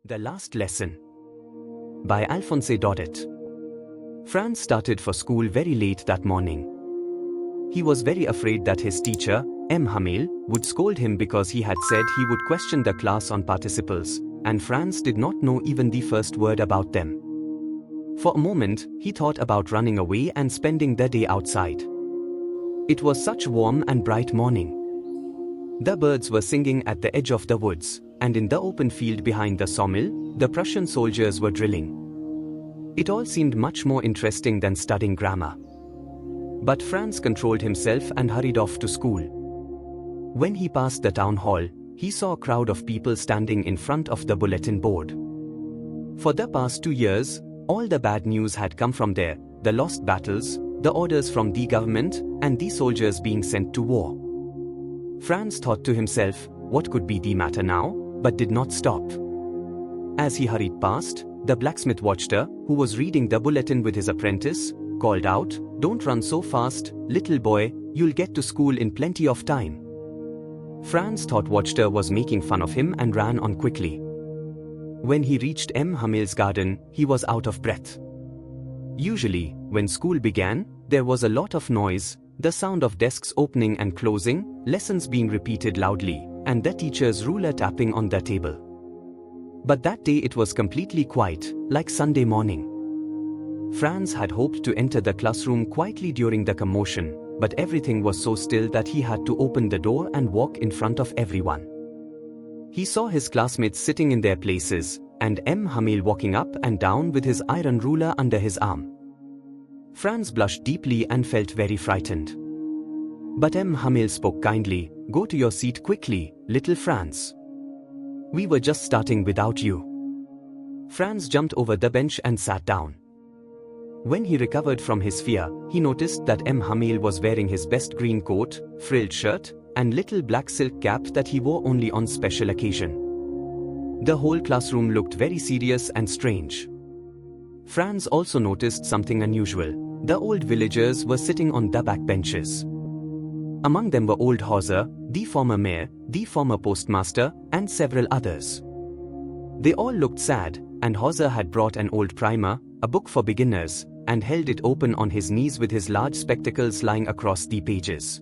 The Last Lesson by Alphonse Daudet. Franz started for school very late that morning. He was very afraid that his teacher, Hamel, would scold him because he had said he would question the class on participles, and Franz did not know even the first word about them. For a moment, he thought about running away and spending the day outside. It was such a warm and bright morning. The birds were singing at the edge of the woods, and in the open field behind the sawmill, the Prussian soldiers were drilling. It all seemed much more interesting than studying grammar. But Franz controlled himself and hurried off to school. When he passed the town hall, he saw a crowd of people standing in front of the bulletin board. For the past 2 years, all the bad news had come from there: the lost battles, the orders from the government, and the soldiers being sent to war. Franz thought to himself, what could be the matter now, but did not stop. As he hurried past, the blacksmith watched her, who was reading the bulletin with his apprentice, called out, "Don't run so fast, little boy, you'll get to school in plenty of time." Franz thought watcher was making fun of him and ran on quickly. When he reached Hamel's garden, he was out of breath. Usually, when school began, there was a lot of noise, the sound of desks opening and closing, lessons being repeated loudly, and the teacher's ruler tapping on the table. But that day it was completely quiet, like Sunday morning. Franz had hoped to enter the classroom quietly during the commotion, but everything was so still that he had to open the door and walk in front of everyone. He saw his classmates sitting in their places, and Hamel walking up and down with his iron ruler under his arm. Franz blushed deeply and felt very frightened. But Hamel spoke kindly, "Go to your seat quickly, little Franz. We were just starting without you." Franz jumped over the bench and sat down. When he recovered from his fear, he noticed that Hamel was wearing his best green coat, frilled shirt, and little black silk cap that he wore only on special occasion. The whole classroom looked very serious and strange. Franz also noticed something unusual. The old villagers were sitting on the back benches. Among them were old Hauser, the former mayor, the former postmaster, and several others. They all looked sad, and Hauser had brought an old primer, a book for beginners, and held it open on his knees with his large spectacles lying across the pages.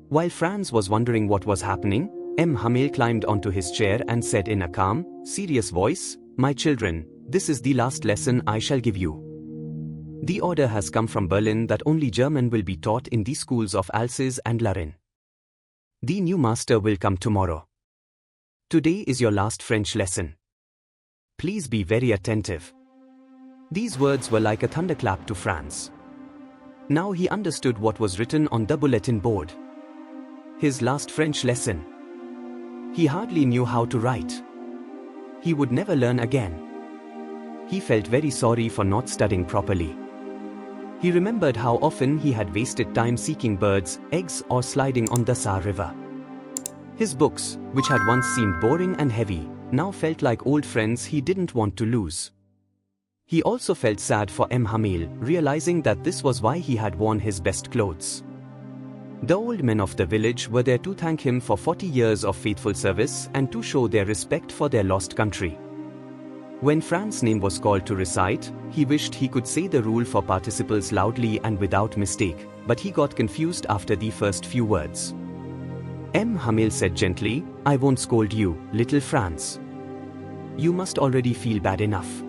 While Franz was wondering what was happening, Hamel climbed onto his chair and said in a calm, serious voice, "My children, this is the last lesson I shall give you. The order has come from Berlin that only German will be taught in the schools of Alsace and Lorraine. The new master will come tomorrow. Today is your last French lesson. Please be very attentive." These words were like a thunderclap to Franz. Now he understood what was written on the bulletin board. His last French lesson. He hardly knew how to write. He would never learn again. He felt very sorry for not studying properly. He remembered how often he had wasted time seeking birds, eggs, or sliding on the Saar River. His books, which had once seemed boring and heavy, now felt like old friends he didn't want to lose. He also felt sad for Hamel, realizing that this was why he had worn his best clothes. The old men of the village were there to thank him for 40 years of faithful service and to show their respect for their lost country. When Franz's name was called to recite, he wished he could say the rule for participles loudly and without mistake, but he got confused after the first few words. Hamel said gently, "I won't scold you, little Franz. You must already feel bad enough.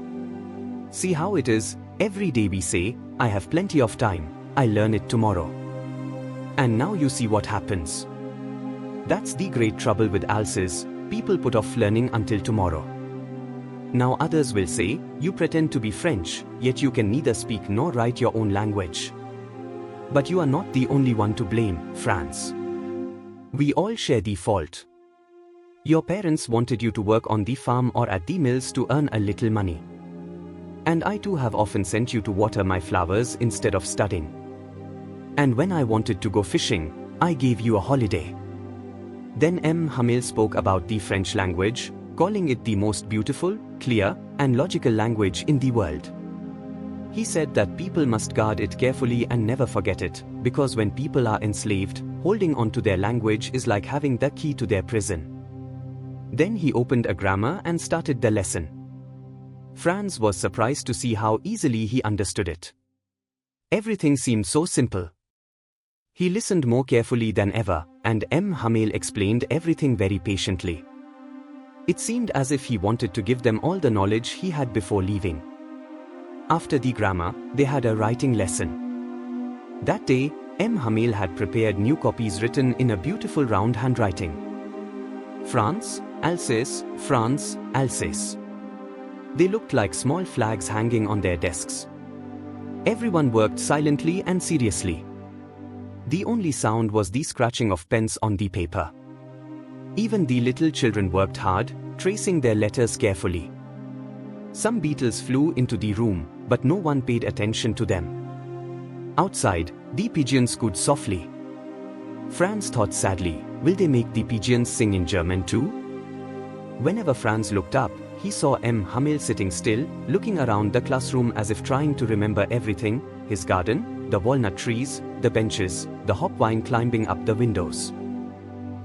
See how it is, every day we say, 'I have plenty of time, I'll learn it tomorrow.' And now you see what happens. That's the great trouble with Alsace, people put off learning until tomorrow. Now others will say, 'You pretend to be French, yet you can neither speak nor write your own language.' But you are not the only one to blame, Franz. We all share the fault. Your parents wanted you to work on the farm or at the mills to earn a little money. And I too have often sent you to water my flowers instead of studying. And when I wanted to go fishing, I gave you a holiday." Then Hamel spoke about the French language, calling it the most beautiful, clear, and logical language in the world. He said that people must guard it carefully and never forget it, because when people are enslaved, holding on to their language is like having the key to their prison. Then he opened a grammar and started the lesson. Franz was surprised to see how easily he understood it. Everything seemed so simple. He listened more carefully than ever, and Hamel explained everything very patiently. It seemed as if he wanted to give them all the knowledge he had before leaving. After the grammar, they had a writing lesson. That day, Hamel had prepared new copies written in a beautiful round handwriting. France, Alsace, France, Alsace. They looked like small flags hanging on their desks. Everyone worked silently and seriously. The only sound was the scratching of pens on the paper. Even the little children worked hard, tracing their letters carefully. Some beetles flew into the room, but no one paid attention to them. Outside, the pigeons cooed softly. Franz thought sadly, will they make the pigeons sing in German too? Whenever Franz looked up, he saw Hamel sitting still, looking around the classroom as if trying to remember everything: his garden, the walnut trees, the benches, the hop-vine climbing up the windows.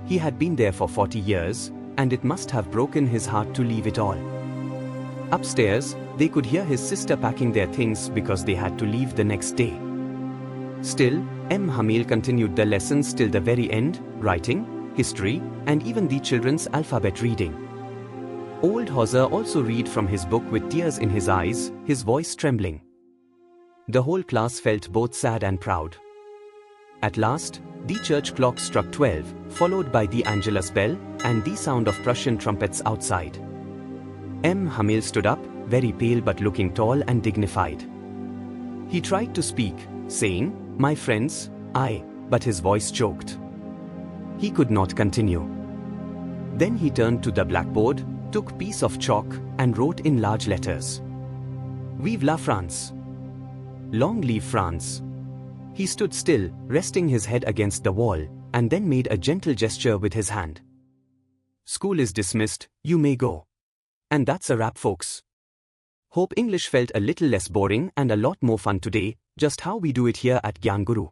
He had been there for 40 years, and it must have broken his heart to leave it all. Upstairs, they could hear his sister packing their things because they had to leave the next day. Still, Hamel continued the lessons till the very end, writing, history, and even the children's alphabet reading. Old Hauser also read from his book with tears in his eyes, his voice trembling. The whole class felt both sad and proud. At last, the church clock struck 12, followed by the Angelus bell and the sound of Prussian trumpets outside. Hamel stood up, very pale but looking tall and dignified. He tried to speak, saying, "My friends, but his voice choked. He could not continue. Then he turned to the blackboard, took a piece of chalk, and wrote in large letters, "Vive la France! Long live France!" He stood still, resting his head against the wall, and then made a gentle gesture with his hand. "School is dismissed, you may go." And that's a wrap, folks. Hope English felt a little less boring and a lot more fun today, just how we do it here at Gyan Guru.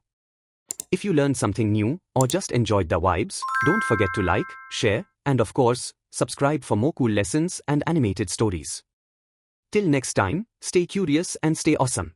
If you learned something new, or just enjoyed the vibes, don't forget to like, share, and of course, subscribe for more cool lessons and animated stories. Till next time, stay curious and stay awesome.